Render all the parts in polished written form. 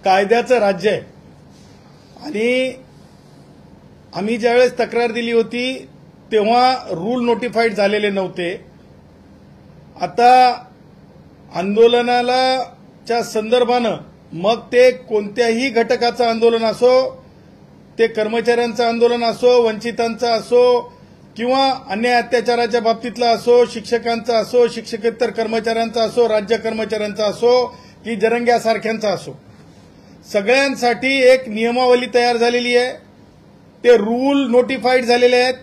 कायद्याचं राज्य आहे आणि आम्ही ज्यावेळेस तक्रार दिली होती तेव्हा रूल नोटिफाईड झालेले नव्हते। आता आंदोलनाला च्या संदर्भानं मग ते कोणत्याही घटकाचं आंदोलन असो, ते कर्मचाऱ्यांचं आंदोलन असो, वंचितांचं असो किंवा अन्याय अत्याचाराच्या बाबतीतला असो, शिक्षकांचा असो, शिक्षकेतर कर्मचाऱ्यांचा असो, राज्य कर्मचाऱ्यांचा असो की जरंग्यासारख्यांचा असो, सगळ्यांसाठी एक नियमावली तयार झालेली आहे। ते रूल नोटिफाईड झालेले आहेत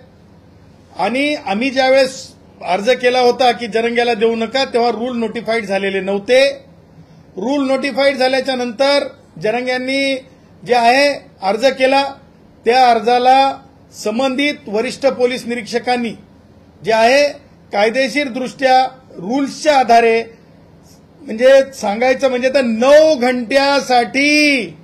आणि आम्ही ज्यावेळेस अर्ज केला होता की जरंग्याला देऊ नका तेव्हा रूल नोटिफाईड झालेले नव्हते। रूल नोटिफाईड झाल्याच्या नंतर जरंग्यांनी जे आहे अर्ज केला, त्या अर्जाला संबंधित वरिष्ठ पोलीस निरीक्षकांनी जे आहे कायदेशीर दृष्ट्या रूल्सच्या आधारे म्हणजे सांगायचं म्हणजे तर 9 घंट्यासाठी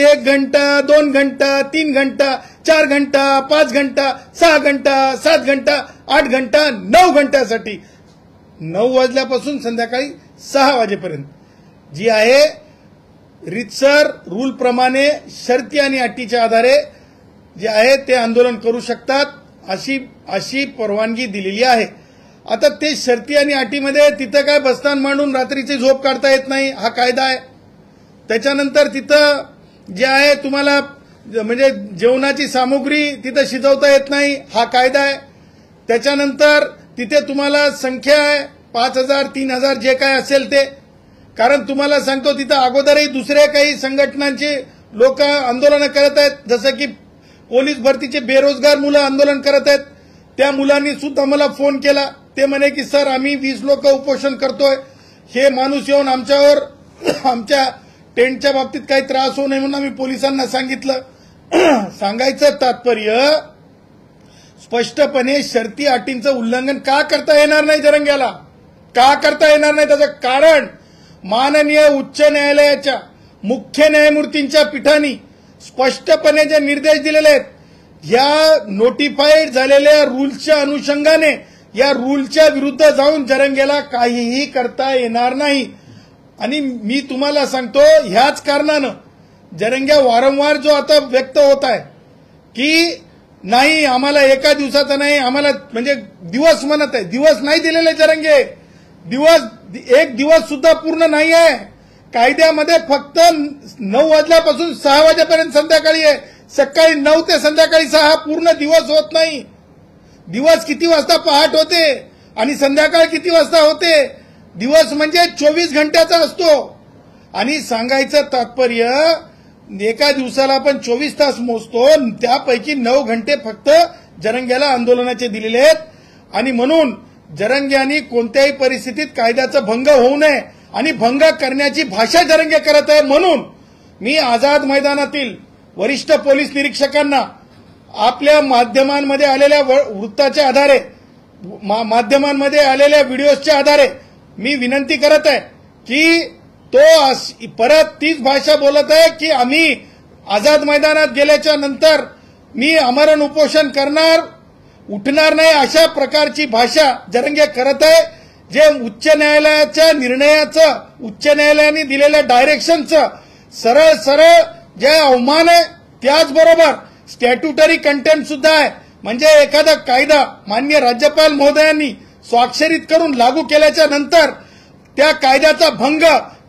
1 घंटा, 2 घंटा, 3 घंटा, 4 घंटा, 5 घंटा, 6 घंटा, 7 घंटा, 8 घंटा, 9 घंट्यासाठी 9 वाजल्यापासून संध्याकाळी 6 वाजेपर्यंत जी आहे रितसर रूल प्रमाणे शर्ती आणि अटीच्या आधारे जे आहे ते आंदोलन करू शकतात अशी परवानगी दिलेली आहे। आता ते शर्ती आणि अटीमध्ये तिथं काय बस्तान मांडून रात्रीची झोप काढता येत नाही, हा कायदा आहे। त्याच्यानंतर तिथं जे आहे तुम्हाला म्हणजे जेवणाची सामुग्री तिथं शिजवता येत नाही, हा कायदा आहे। त्याच्यानंतर तिथे तुम्हाला संख्या आहे 5000 3000 जे काय असेल ते, कारण तुम्हाला सांगतो तिथं अगोदरही दुसऱ्या काही संघटनांचे लोक आंदोलन करत आहेत, जसं की पोलीस भरतीचे बेरोजगार मुलं आंदोलन करत आहेत। त्या मुलांनी सुद्धा मला फोन केला, ते म्हणे की सर आम्ही 20 लोक उपोषण करतोय, हे माणूस येऊन आमच्यावर आमच्या टेंटच्या बाबतीत काही त्रास होऊ नये म्हणून आम्ही पोलिसांना सांगितलं। सांगायचं तात्पर्य स्पष्टपणे शर्ती अटींचं उल्लंघन का करता येणार नाही जरंग्याला, का करता येणार नाही त्याचं कारण माननीय उच्च न्यायालयाच्या मुख्य न्यायमूर्तींच्या पीठाने स्पष्टपणे जे निर्देश दिलेले आहेत, या नोटिफाईड झालेल्या रूल्सच्या अनुषंगाने या रूलच्या विरुद्ध जाऊन जरंग्याला काहीही करता येणार नाही। आणि मी तुम्हाला सांगतो ह्याच कारणानं जरंग्या वारंवार जो आता व्यक्त होत आहे की नाही आम्हाला एका दिवसाचा नाही, आम्हाला म्हणजे दिवस म्हणत आहे, दिवस नाही दिलेले जरंगे, एक दिवस सुद्धा पूर्ण नाही आहे। कायद्यामध्ये फक्त 9 वाजल्यापासून 6 वाजेपर्यंत संध्याकाळी आहे, सकाळी 9 ते संध्याकाळी 6 पूर्ण दिवस होत नाही। दिवस किती वाजता पहाट होते आणि संध्याकाळ किती वाजता होते, दिवस म्हणजे 24 घंट्याचा असतो। आणि सांगायचं तात्पर्य एका दिवसाला आपण 24 तास मोजतो, त्यापैकी 9 घंटे फक्त जरंग्याला आंदोलनाचे दिलेले आहेत। आणि म्हणून जरंग्यांनी कोणत्याही परिस्थितीत कायद्याचा भंग होऊ नये आणि भंग करण्याची भाषा जरंगे करत आहे। म्हणून मी आझाद मैदानातील वरिष्ठ पोलीस निरीक्षकांना आपल्या माध्यमांमध्ये आलेल्या वृत्ताच्या आधारे, माध्यमांमध्ये आलेल्या व्हिडिओच्या आधारे मी विनंती करत आहे की तो परत तीच भाषा बोलत आहे की आम्ही आझाद मैदानात गेल्याच्या नंतर मी आमरण उपोषण करणार, उठणार नाही, अशा प्रकारची भाषा जरंगे करत आहे। जे उच्च न्यायालयाच्या निर्णयाचं, उच्च न्यायालयाने दिलेल्या डायरेक्शनचं सरळ सरळ जे अवमान आहे, त्याचबरोबर स्टॅट्युटरी कंटेंट सुद्धा आहे। म्हणजे एखादा कायदा माननीय राज्यपाल महोदयांनी स्वाक्षरित करून लागू केल्याच्या नंतर त्या कायद्याचा भंग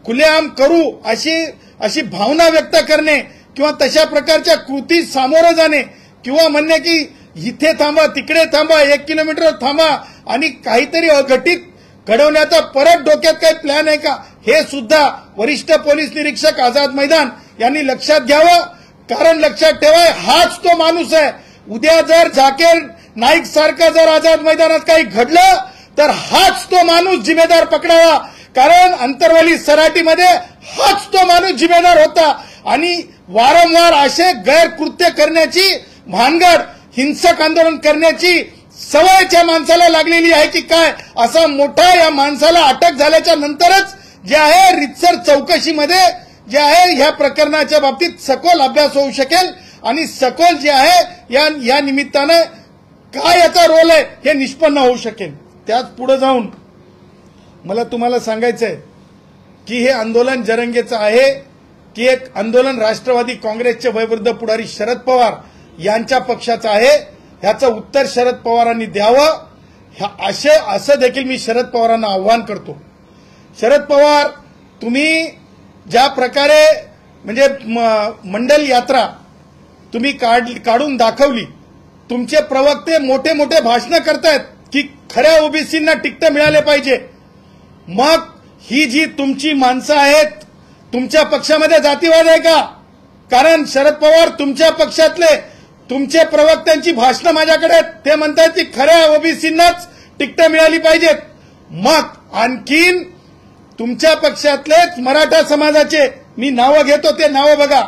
खुलेआम करू अशी भावना व्यक्त करणे किंवा तशा प्रकारच्या कृती सामोरं जाणे किंवा म्हणणे की इथे थांबा, तिकडे थांबा, 1 किलोमीटर थांबा आणि काहीतरी अघटित घडवण्याचा परत डोक्यात काही प्लॅन आहे का, हे सुद्धा वरिष्ठ पोलीस निरीक्षक आझाद मैदान यांनी लक्षात घ्यावं। कारण लक्षात ठेवा, हाच तो माणूस आहे। उद्या जर झाकीर नाईक सारखं जर आझाद मैदानात काही घडलं तर हाच तो माणूस जिम्मेदार पकडावा। कारण अंतरवाली सराटीमध्ये हाच तो माणूस जिम्मेदार होता आणि वारंवार असे गैरकृत्य करण्याची भानगड, हिंसक आंदोलन करण्याची सवयच्या माणसाला लागलेली आहे की काय, असा मोठा या माणसाला अटक झाल्याच्या नंतरच जे आहे रितसर चौकशीमध्ये जे आहे ह्या प्रकरणाच्या बाबतीत सखोल अभ्यास होऊ शकेल आणि सखोल जे आहे या निमित्तानं काय याचा रोल आहे हे निष्पन्न होऊ शकेल। त्याच पुढे जाऊन मला तुम्हाला सांगायचं आहे की हे आंदोलन जरंगेचं आहे की एक आंदोलन राष्ट्रवादी काँग्रेसचे वयोवृद्ध पुढारी शरद पवार यांच्या पक्षाचं आहे, ह्याचं उत्तर शरद पवारांनी द्यावं. असं देखील मी शरद पवारांना आव्हान करतो. शरद पवार, तुम्ही ज्या प्रकारे म्हणजे मंडल यात्रा तुम्ही काढून दाखवली, तुमचे प्रवक्ते मोठे मोठे भाषणं करतायत की खऱ्या ओबीसींना तिकीट मिळाले पाहिजे. मग ही जी तुमची माणसं आहेत, तुमच्या पक्षामध्ये जातीवाद आहे का? कारण शरद पवार तुमच्या पक्षातले तुमचे प्रवक्त्यांची भाषणं माझ्याकडे आहेत, ते म्हणतात की खऱ्या ओबीसींनाच तिकीट मिळाली पाहिजेत. मग आणखीन तुमच्या पक्षातलेच मराठा समाजाचे मी नावं घेतो, ते नावं बघा,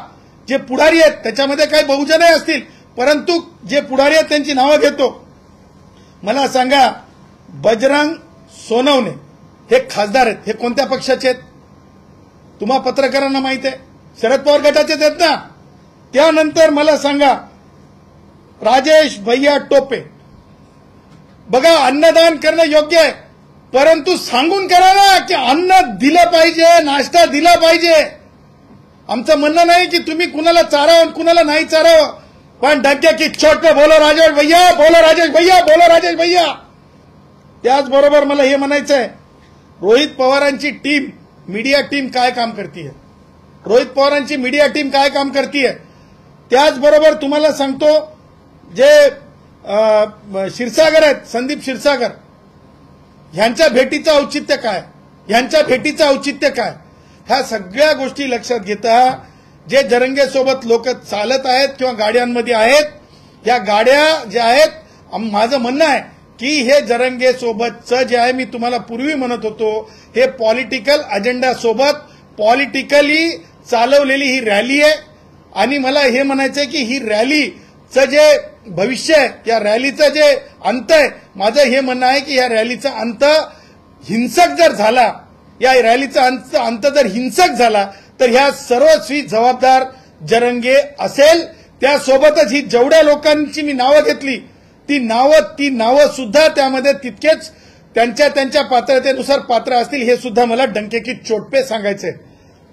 जे पुढारी आहेत त्याच्यामध्ये काही बहुजनही असतील, परंतु जे पुढारी आहेत त्यांची नावं घेतो. मला सांगा, बजरंग सोनवणे हे खासदार आहेत, हे कोणत्या पक्षाचे आहेत? तुम्हा पत्रकारांना माहित आहे, शरद पवार गटाचेच आहेत ना. त्यानंतर मला सांगा, राजेश भैया टोपे, बघा अन्नदान करणं योग्य आहे, परंतु सांगून करा ना की अन्न दिलं पाहिजे, नाश्ता दिला पाहिजे. आमचं म्हणणं नाही की तुम्ही कुणाला चारावं कुणाला नाही चारावं, पण डग्गे की चोट पे बोलो राजेश भैया, बोलो राजेश भैया, बोलो राजेश भैया. त्याचबरोबर मला हे म्हणायचं आहे, रोहित पवारांची टीम, मीडिया टीम काय काम करतीये, रोहित पवारांची मीडिया टीम काय काम करतीये. त्याचबरोबर तुम्हाला सांगतो, जे क्षीरसागर आहेत, संदीप क्षीरसागर, ह्यांच्या भेटीचं औचित्य काय, ह्यांच्या भेटीचं औचित्य काय, ह्या सगळ्या गोष्टी लक्षात घेता जे जरंगेसोबत लोक चालत आहेत किंवा गाड्यांमध्ये आहेत, या गाड्या ज्या आहेत, माझं म्हणणं आहे की हे जरंगेसोबतचं जे आहे, मी तुम्हाला पूर्वी म्हणत होतो, हे पॉलिटिकल अजेंडा सोबत पॉलिटिकली चालवलेली ही रॅली आहे. आणि मला हे म्हणायचं आहे की ही रॅलीचं जे भविष्य आहे, या रॅलीचं जे अंत आहे, माझं हे म्हणणं आहे की या रॅलीचा अंत हिंसक जर झाला, या रॅलीचा अंत जर हिंसक झाला तर ह्या सर्वस्वी जबाबदार जरंगे असेल. त्यासोबतच ही जेवढ्या लोकांची मी नावं घेतली, ती नावं सुद्धा त्यामध्ये तितकेच त्यांच्या पात्रतेनुसार पात्र असतील, हे सुद्धा मला डंके की चोट पे सांगायचंय.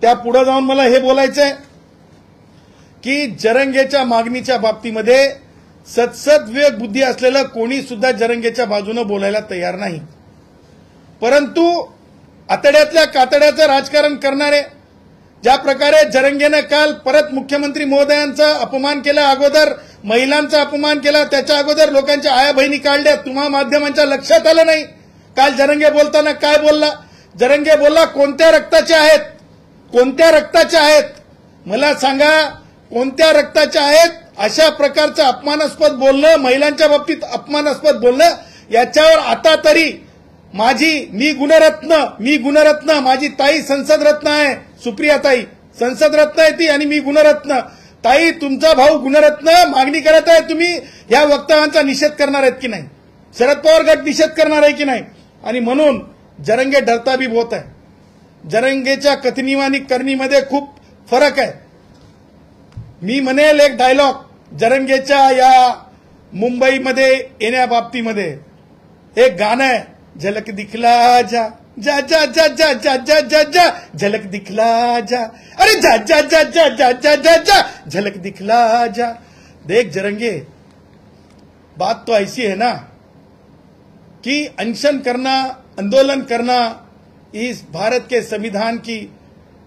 त्या पुढे जाऊन मला हे बोलायचंय की जरंगेच्या मागणीच्या बाबतीमध्ये सद्विवेक बुद्धी असलेलं कोणी सुद्धा जरंगेच्या बाजूने बोलायला तयार नाही, परंतु आतड्यातल्या कातड्याचं राजकारण करणारे, ज्या प्रकारे जरंगेनं काल परत मुख्यमंत्री महोदयांचा अपमान केला, अगोदर महिलांचा अपमान केला, त्याच्या अगोदर लोकांच्या आया बहिणी काढल्या, तुम्हा माध्यमांच्या लक्षात आलं नाही. काल जरंगे बोलताना काय बोलला? जरंगे बोलला कोणत्या रक्ताचे आहेत, कोणत्या रक्ताचे आहेत, मला सांगा कोणत्या रक्ताचे आहेत. अशा प्रकारचं अपमानास्पद बोलणं, महिलांच्या बाबतीत अपमानास्पद बोलणं, याच्यावर आता तरी मी गुणरत्न, माझी ताई संसद रत्न आहे, सुप्रिया ताई संसद रत्न आहे ती, आणि मी गुणरत्न. ताई, तुमचा भाऊ गुणरत्न मागणी करत आहे, तुम्ही या वक्तव्यांचा निषेध करणार आहेत की नाही? शरद पवार गट निषेध करणार आहे की नाही? आणि म्हणून जरंगे डरता भी बहुत आहे. जरंगेच्या कथनी आणि करणीमध्ये खूप फरक आहे. मी म्हणेल एक डायलॉग जरंगेच्या या मुंबईमध्ये येण्याबाबतीमध्ये, एक गाणं आहे, झलक दिखला जा जा जा जा जा जा जा जा जा झलक दिखला जा, अरे जा जा जा जा जा जा जा जा झलक दिखला जा. देख जरंगे, बात तो ऐसी है ना कि अनशन करना, आंदोलन करना इस भारत के संविधान की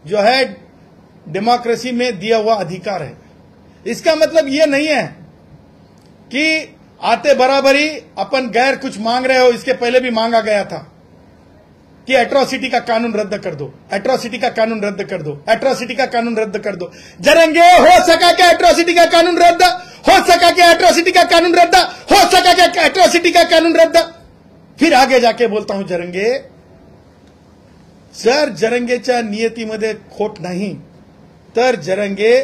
जो है डेमोक्रेसी में दिया हुआ अधिकार है. इसका मतलब ये नहीं है कि आते बराबरी अपन गैर कुछ मांग रहे हो. इसके पहले भी मांगा गया था कि एट्रोसिटी का कानून रद्द कर दो, एट्रोसिटी का कानून रद्द कर दो, एट्रोसिटी का कानून रद्द कर दो. जरंगे, हो सका क्या एट्रोसिटी का कानून रद्द? हो सका क्या एट्रोसिटी का कानून रद्द? हो सका क्या एट्रोसिटी का कानून रद्द? फिर आगे जाके बोलता हूं, जरंगे जर जरंगेच्या नियतीमध्ये खोट नाही तर जरंगे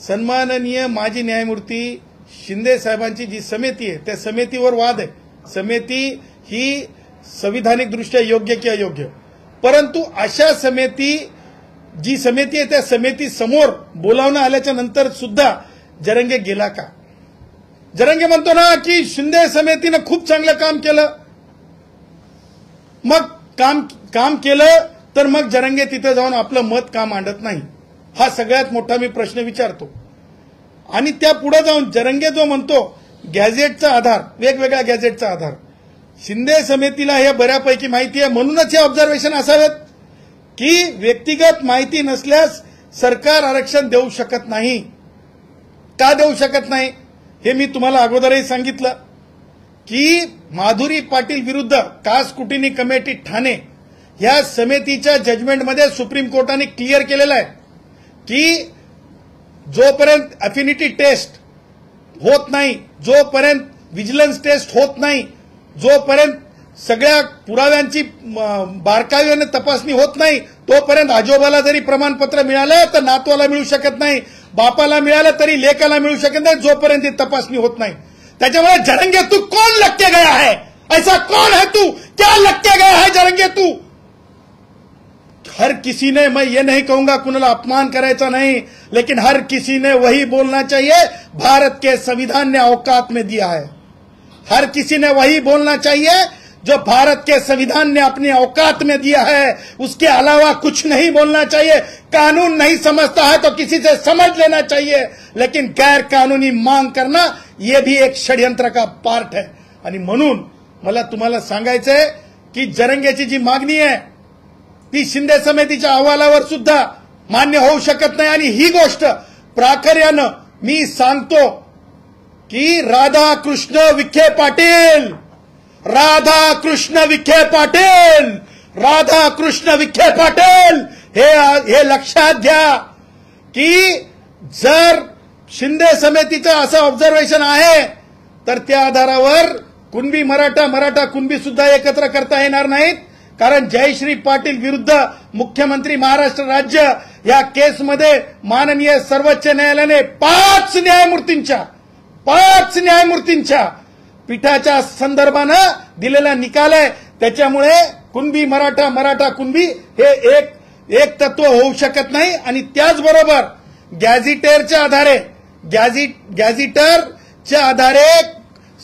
सन्माननीय माजी न्यायमूर्ती शिंदे साहेबांची जी समिती आहे त्या समितीवर वाद आहे. समिती ही संविधानिक दृष्ट्या योग्य की अयोग्य, परंतु अशा जी समिती आहे त्या समिती समोर बोलावणं आल्याच्या नंतर सुद्धा जरंगे गेला का? जरंगे म्हणतो ना की शिंदे समितीनं खूप चांगलं काम केलं. मग काम केलं तर मग जरंगे तिथे जाऊन आपलं मत का मांडत नाही, हा सगळ्यात मोठा मी प्रश्न विचारतो. आणि त्या पुढे जाऊन जरंगे जो म्हणतो गॅझेटचा आधार, वेगवेगळ्या गॅझेटचा आधार, शिंदे समितीला हे बऱ्यापैकी माहिती आहे, म्हणूनच हे ऑब्झर्वेशन असावेत की व्यक्तिगत माहिती नसल्यास सरकार आरक्षण देऊ शकत नाही. का देऊ शकत नाही हे मी तुम्हाला अगोदरही सांगितलं की माधुरी पाटील विरुद्ध कास स्क्रुटिनी कमिटी ठाणे या समितीच्या जजमेंटमध्ये सुप्रीम कोर्टाने क्लिअर केलेलं आहे की जोपर्यंत अफिनिटी टेस्ट होत नाही, जोपर्यंत विजिलन्स टेस्ट होत नाही, जोपर्यंत सगळ्या पुराव्यांची बारकाईने तपासणी होत नाही, तोपर्यंत आजोबाला जरी प्रमाणपत्र मिळालं तर नातवाला मिळू शकत नाही, बापाला मिळालं तरी लेकाला मिळू शकत नाही, जोपर्यंत ती तपासणी होत नाही. त्याच्यामुळे जरंगे तू कौन लग के गया है, ऐसा कौन है तू, क्या लग के गया है जरंगे तू. हर किसी ने, मैं ये नहीं कहूंगा कुणाला अपमान करायचा नहीं, लेकिन हर किसी ने वही बोलना चाहिए भारत के संविधान ने औकात में दिया है. हर किसी ने वही बोलना चाहिए जो भारत के संविधान ने अपनी औकात में दिया है, उसके अलावा कुछ नहीं बोलना चाहिए. कानून नहीं समझता है तो किसी से समझ लेना चाहिए, लेकिन गैर कानूनी मांग करना यह भी एक षड्यंत्र का पार्ट है. आणि म्हणून मला तुम्हाला सांगायचंय की जरंगेची जी मागणी आहे ती शिंदे समितीच्या अहवालावर सुद्धा मान्य होऊ शकत नाही. आणि ही गोष्ट प्राखर्यानं मी सांगतो की राधाकृष्ण विखे पाटील, राधाकृष्ण विखे पाटील, राधाकृष्ण विखे पाटील हे लक्षात घ्या की जर शिंदे समितीचं असं ऑब्झर्वेशन आहे तर त्या आधारावर कुणबी मराठा, मराठा कुणबी सुद्धा एकत्र करता येणार नाहीत. कारण जयश्री पाटील विरुद्ध मुख्यमंत्री महाराष्ट्र राज्य या केसमध्ये माननीय सर्वोच्च न्यायालयाने 5 न्यायमूर्तींच्या पीठाच्या संदर्भानं दिलेला निकाल आहे. त्याच्यामुळे कुणबी मराठा, मराठा कुणबी हे एक तत्व होऊ शकत नाही. आणि त्याचबरोबर गॅझिटरच्या आधारे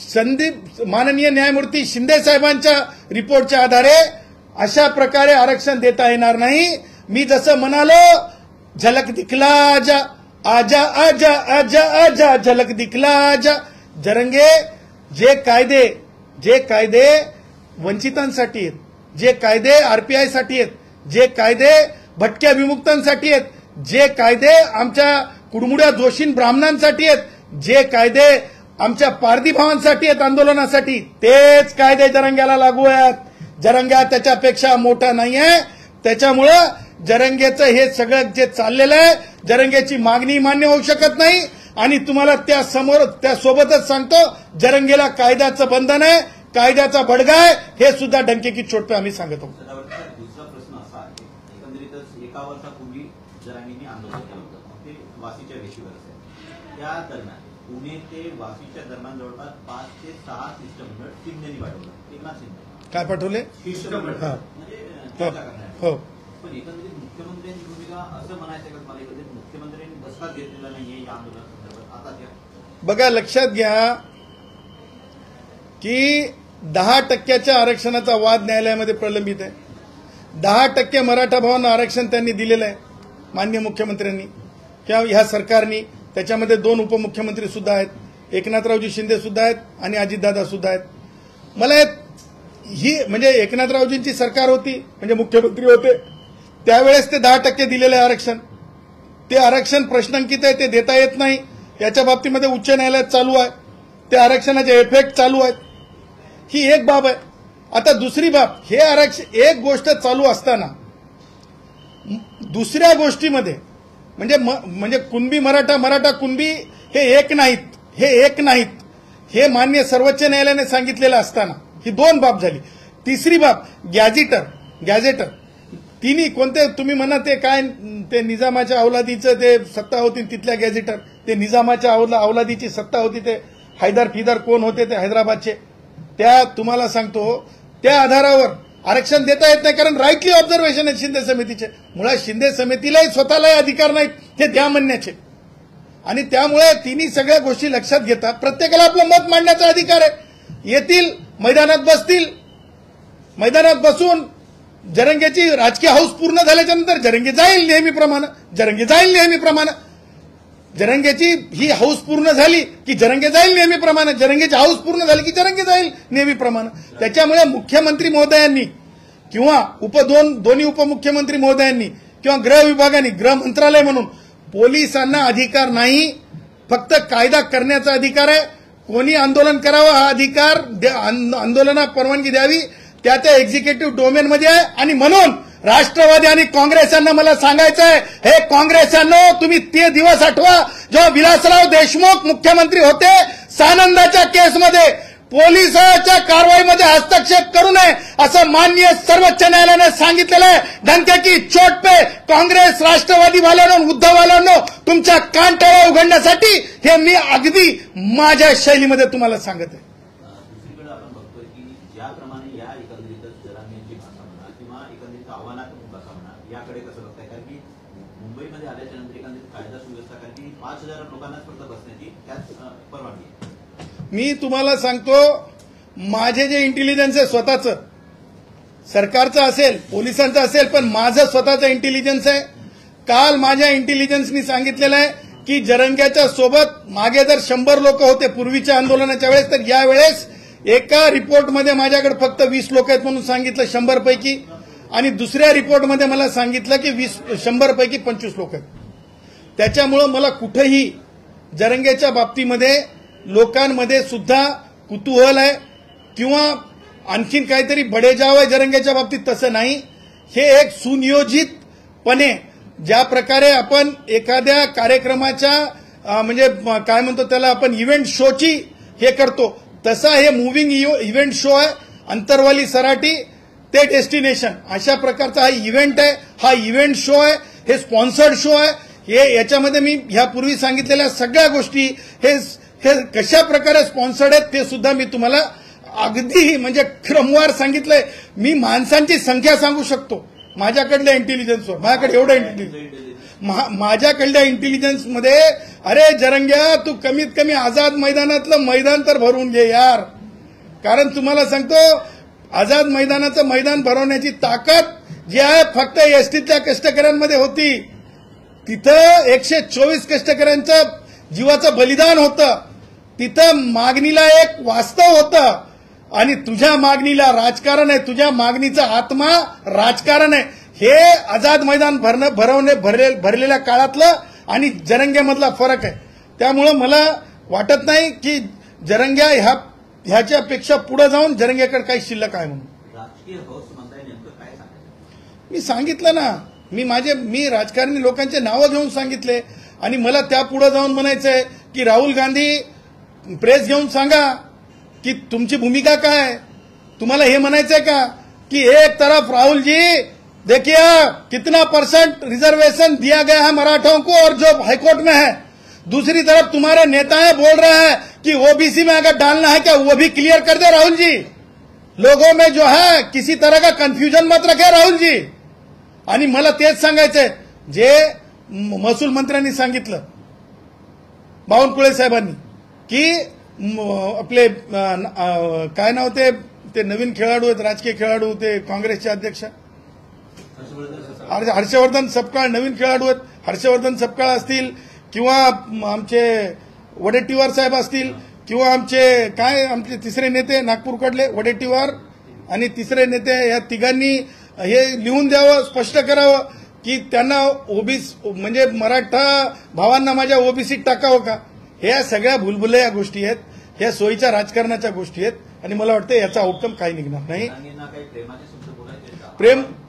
संदीप माननीय न्यायमूर्ती शिंदे साहेबांच्या रिपोर्टच्या आधारे अशा प्रकारे आरक्षण देता येणार नाही. मी जसं म्हणालो झलक दिखला आजा आजा आजा आजा आजा झलक दिखला आजा. जरंगे जे कायदे वंचितांसाठी आहेत, जे कायदे आरपीआय साठी आहेत, जे कायदे भटक्या विमुक्तांसाठी आहेत, जे कायदे आमच्या कुडमुड्या जोशीन ब्राह्मणांसाठी आहेत, जे कायदे आमच्या पारधी भावांसाठी आहेत आंदोलनासाठी, तेच कायदे जरंग्याला लागू आहेत. जरंग्या त्याच्यापेक्षा मोठा नाहीये. त्याच्यामुळं जरंगेचं हे सगळं जे चाललेलं आहे, जरंगेची मागणी मान्य होऊ शकत नाही. आणि तुम्हाला त्यासोबतच सांगतो जरंगेला कायद्याचं बंधन आहे, कायद्याचा बडगा आहे, हे सुद्धा डंके की चोट पे आम्ही सांगतो. दुसरा प्रश्न असा आहे, एकंदरीतच 1 वर्षापूर्वी जरांगींनी आंदोलन केलं होतं, ते वाशीच्या वेशीवर असेल. त्या दरम्यान पुणे ते वाशीच्या दरम्यान जवळपास 5 ते 6 शिष्टमंडळ शिंदेनी पाठवलं. एकनाथ शिंदे काय पाठवले? शिष्टमंडळ म्हणजे चर्चा करण्यासाठी. हो. पण एकंदरीत मुख्यमंत्र्यांची भूमिका असं म्हणायचं का मला, एकंदरीत मुख्यमंत्र्यांनी बसकाच घेतलेला नाहीये या आंदोलनासंदर्भात. आता त्या बघा, लक्षात घ्या की 10% आरक्षणाचा वाद न्यायालयामध्ये प्रलंबित आहे. 10% मराठा भावांना आरक्षण त्यांनी दिलेलं आहे माननीय मुख्यमंत्र्यांनी किंवा ह्या सरकारनी. त्याच्यामध्ये 2 उपमुख्यमंत्री सुद्धा आहेत, एकनाथरावजी शिंदे सुद्धा आहेत आणि अजितदादा सुद्धा आहेत. मला ही म्हणजे एकनाथरावजींची सरकार होती, म्हणजे मुख्यमंत्री होते त्यावेळेस ते 10% दिलेलं आहे आरक्षण. ते आरक्षण प्रश्नांकित आहे, ते देता येत नाही. याच्या बाबतीमध्ये उच्च न्यायालयात चालू आहे, ते आरक्षणाचे इफेक्ट चालू आहेत. ही एक बाब आहे. आता दुसरी बाब, हे आरक्षण एक गोष्ट चालू असताना दुसऱ्या गोष्टीमध्ये म्हणजे कुणबी मराठा, मराठा कुणबी हे एक नाहीत, हे मान्य सर्वोच्च न्यायालयाने सांगितलेलं असताना ही 2 बाब झाली. तिसरी बाब गॅझेटर तिन्ही कोणते तुम्ही म्हणा ते काय, ते निजामाच्या अवलादीचं ते सत्ता होती तिथल्या गॅझेटर, ते निजामाच्या अवलादीची सत्ता होती, ते हैदर फिदर कोण होते ते हैदराबादचे. त्या तुम्हाला सांगतो त्या आधारावर आरक्षण देता येत नाही, कारण राईटली ऑब्झर्वेशन आहे शिंदे समितीचे. मुळात शिंदे समितीलाही स्वतःलाही अधिकार नाहीत ते द्या म्हणण्याचे. आणि त्यामुळे तिन्ही सगळ्या गोष्टी लक्षात घेता प्रत्येकाला आपलं मत मांडण्याचा अधिकार आहे. येतील मैदानात बसतील, मैदानात बसून जरंगेची राजकीय हाऊस पूर्ण झाल्याच्या नंतर जरंगे जाईल नेहमीप्रमाणे जरंगेची ही हाऊस पूर्ण झाली की जरंगे जाईल नेहमीप्रमाणे, जरंगेची हाऊस पूर्ण झाली की जरंगे जाईल नेहमीप्रमाणे. त्याच्यामुळे मुख्यमंत्री महोदयांनी किंवा दोन्ही उपमुख्यमंत्री महोदयांनी किंवा गृह विभागाने, गृह मंत्रालय म्हणून पोलिसांना अधिकार नाही, फक्त कायदा करण्याचा अधिकार आहे. कोणी आंदोलन करावं हा अधिकार, आंदोलनाला परवानगी द्यावी त्या एक्झिक्युटिव्ह डोमेनमध्ये आहे. आणि म्हणून राष्ट्रवादी आणि काँग्रेस यांना मला सांगायचं आहे, हे काँग्रेसांनो, तुम्ही ते दिवस आठवा जेव्हा विलासराव देशमुख मुख्यमंत्री होते. सानंदाच्या केसमध्ये पोलिसांच्या कारवाईमध्ये हस्तक्षेप करू नये असं माननीय सर्वोच्च न्यायालयाने सांगितलेलं आहे. डंके की चोट पे काँग्रेस, राष्ट्रवादी वाल्यांनो, उद्धव वाल्यांनो, तुमच्या कानटाळ्या उघडण्यासाठी हे मी अगदी माझ्या शैलीमध्ये तुम्हाला सांगत आहे. दुसरीकडे आपण बघतोय की ज्याप्रमाणे या एकंदरीतच जरांगेंची भाषा म्हणा किंवा एकंदरीत आव्हानात्मक भाषा म्हणा, याकडे कसं बघताय? कारण की मुंबईमध्ये आल्याच्या नंतर एकंदरीत कायदा सुव्यवस्था, कारण की 5,000 लोकांनाच फक्त बसण्याची त्यात परवानगी आहे. मी तुम्हाला सांगतो, माझे जे इंटेलिजन्स आहे स्वतःचं, सरकारचं असेल, पोलिसांचं असेल, पण माझं स्वतःचं इंटेलिजन्स आहे. काल माझ्या इंटेलिजन्सनी सांगितलेलं आहे की जरंग्याच्या सोबत मागे जर 100 लोक होते पूर्वीच्या आंदोलनाच्या वेळेस, तर यावेळेस एका रिपोर्टमध्ये माझ्याकडे फक्त 20 लोक आहेत म्हणून सांगितलं 100 पैकी, आणि दुसऱ्या रिपोर्टमध्ये मला सांगितलं की 100 पैकी 25 लोक आहेत. त्याच्यामुळं मला कुठेही जरंगेच्या बाबतीमध्ये लोकांमध्ये सुद्धा कुतूहल आहे किंवा आणखीन काहीतरी बडेजाव आहे जरंगेच्या बाबतीत, तसं नाही. हे एक सुनियोजितपणे ज्या प्रकारे आपण एखाद्या कार्यक्रमाच्या म्हणजे काय म्हणतो त्याला आपण इव्हेंट शोची हे करतो, तसा हे मुव्हिंग इव्हेंट शो आहे. अंतरवाली सराटी ते डेस्टिनेशन अशा प्रकारचा हा इव्हेंट आहे, हा इव्हेंट शो आहे, हे स्पॉन्सर्ड शो आहे. हे याच्यामध्ये मी ह्यापूर्वी सांगितलेल्या सगळ्या गोष्टी हे कशा प्रकारे स्पॉन्सर्ड आहेत ते सुद्धा मी तुम्हाला अगदी म्हणजे क्रमवार सांगितलंय. मी माणसांची संख्या सांगू शकतो माझ्याकडल्या इंटेलिजन्सवर, माझ्याकडे एवढं इंटेलिजन्स, माझ्याकडल्या इंटेलिजन्समध्ये. अरे जरंग्या, तू कमीत कमी आझाद मैदानातलं मैदान तर भरून घे यार. कारण तुम्हाला सांगतो, आझाद मैदानाचं मैदान भरवण्याची ताकद जी आहे फक्त एसटीतल्या कष्टकऱ्यांमध्ये होती. तिथं 124 कष्टकऱ्यांचं जीवाचं बलिदान होतं. तिथं मागणीला एक वास्तव होतं आणि तुझ्या मागणीला राजकारण आहे, तुझ्या मागणीचा आत्मा राजकारण आहे. हे आझाद मैदान भरलेल्या काळातलं आणि जरंग्यामधला फरक आहे. त्यामुळं मला वाटत नाही की जरंग्या ह्याच्यापेक्षा पुढे जाऊन जरंग्याकडे काही शिल्लक आहे म्हणून. राजकीय हौस म्हणताय, नेमकं काय सांगायचं? मी सांगितलं ना, मी राजकारणी लोकांचे नावं घेऊन सांगितले आणि मला त्या पुढे जाऊन म्हणायचंय की राहुल गांधी प्रेस घेऊन सांगा की तुमची भूमिका काय आहे. तुम्हाला हे म्हणायचंय का की एक तरफ राहुल जी देखिए कितना % रिजर्वेशन दिया गया है मराठों को और जो हाईकोर्ट में है, दूसरी तरफ तुम्हारे नेताएं बोल रहे हैं कि ओबीसी में अगर डालना है क्या वो भी क्लियर कर दे राहुल जी. लोगों में जो है किसी तरह का कंफ्यूजन मत रखे राहुल जी. आणि मला तेच सांगायचंय जे महसूल मंत्र्यांनी सांगितलं, बावनकुळे साहेबांनी, की आपले काय नाव ते नवीन खेळाडू आहेत, राजकीय खेळाडू, ते काँग्रेसचे अध्यक्ष हर्षवर्धन सपकाळ नवीन खेळाडू आहेत. हर्षवर्धन सपकाळ असतील किंवा आमचे वडेट्टीवार साहेब असतील किंवा आमचे तिसरे नेते नागपूरकडले वडेट्टीवार आणि तिसरे नेते, या तिघांनी हे लिहून द्यावं, स्पष्ट करावं की त्यांना ओबीसी म्हणजे मराठा भावांना माझ्या ओबीसीत टाकावं का. ह्या सगळ्या भुलभुलया गोष्टी आहेत, ह्या सोयीच्या राजकारणाच्या गोष्टी आहेत आणि मला वाटतं याचा आउटकम काही निघणार नाही.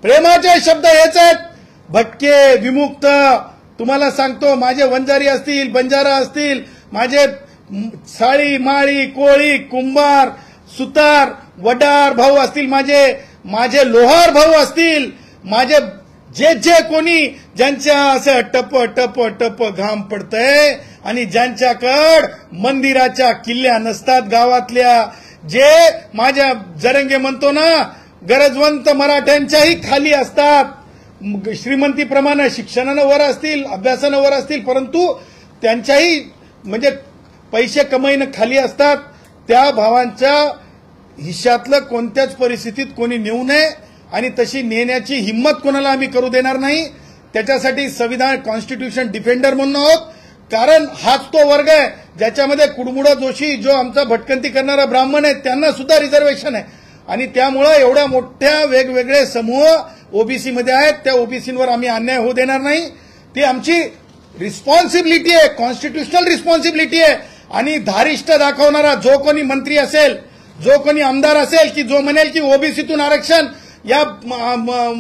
प्रेमाचे शब्द हेच आहेत, भटके, विमुक्त. तुम्हाला सांगतो, माझे वंजारी असतील, बंजारा असतील, माझे साळी, माळी, कोळी, कुंभार, सुतार, वडार भाऊ असतील, माझे लोहार भाऊ असतील, माझे जे कोणी ज्यांच्या असं टप टप टप घाम पडतंय आणि ज्यांच्याकड मंदिराच्या किल्ल्या नसतात गावातल्या, जे माझ्या जरंगे म्हणतो ना गरजवंत मराठ्यांच्याही खाली असतात, श्रीमंतीप्रमाणे शिक्षणानं वर असतील, अभ्यासानं वर असतील, परंतु त्यांच्याही म्हणजे पैसे कमाईनं खाली असतात, त्या भावांच्या हिश्श्यातलं कोणत्याच परिस्थितीत कोणी नेऊ नये आणि तशी नेण्याची हिंमत कोणाला आम्ही करू देणार नाही. त्याच्यासाठी संविधान कॉन्स्टिट्यूशन डिफेंडर म्हणून आहोत. कारण हाच तो वर्ग आहे ज्याच्यामध्ये कुडमुडा जोशी जो आमचा भटकंती करणारा ब्राह्मण आहे त्यांना सुद्धा रिझर्वेशन आहे. आणि त्यामुळं एवढ्या मोठ्या वेगवेगळे समूह ओबीसीमध्ये आहेत, त्या ओबीसीवर आम्ही अन्याय होऊ देणार नाही. ती आमची रिस्पॉन्सिबिलिटी आहे, कॉन्स्टिट्युशनल रिस्पॉन्सिबिलिटी आहे. आणि धारिष्ट दाखवणारा जो कोणी मंत्री असेल, जो कोणी आमदार असेल की जो म्हणेल की ओबीसीतून आरक्षण या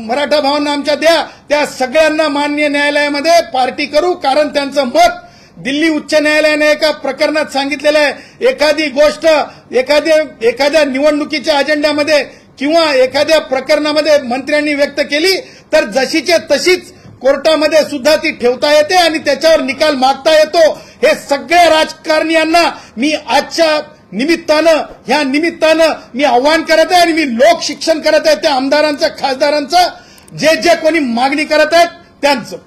मराठा भावांना आमच्या द्या, त्या सगळ्यांना मान्य न्यायालयामध्ये पार्टी करू. कारण त्यांचं मत दिल्ली उच्च न्यायालयाने एका प्रकरणात सांगितलेलं आहे. एखादी गोष्ट एखाद्या निवडणुकीच्या अजेंड्यामध्ये किंवा एखाद्या प्रकरणामध्ये मंत्र्यांनी व्यक्त केली तर जशीच्या तशीच कोर्टामध्ये सुद्धा ती ठेवता येते आणि त्याच्यावर निकाल मागता येतो. हे सगळ्या राजकारण्यांना मी आजच्या ह्या निमित्तानं मी आव्हान करत आहे आणि मी लोक शिक्षण करत आहे त्या आमदारांचं, खासदारांचं, जे कोणी मागणी करत आहेत त्यांचं.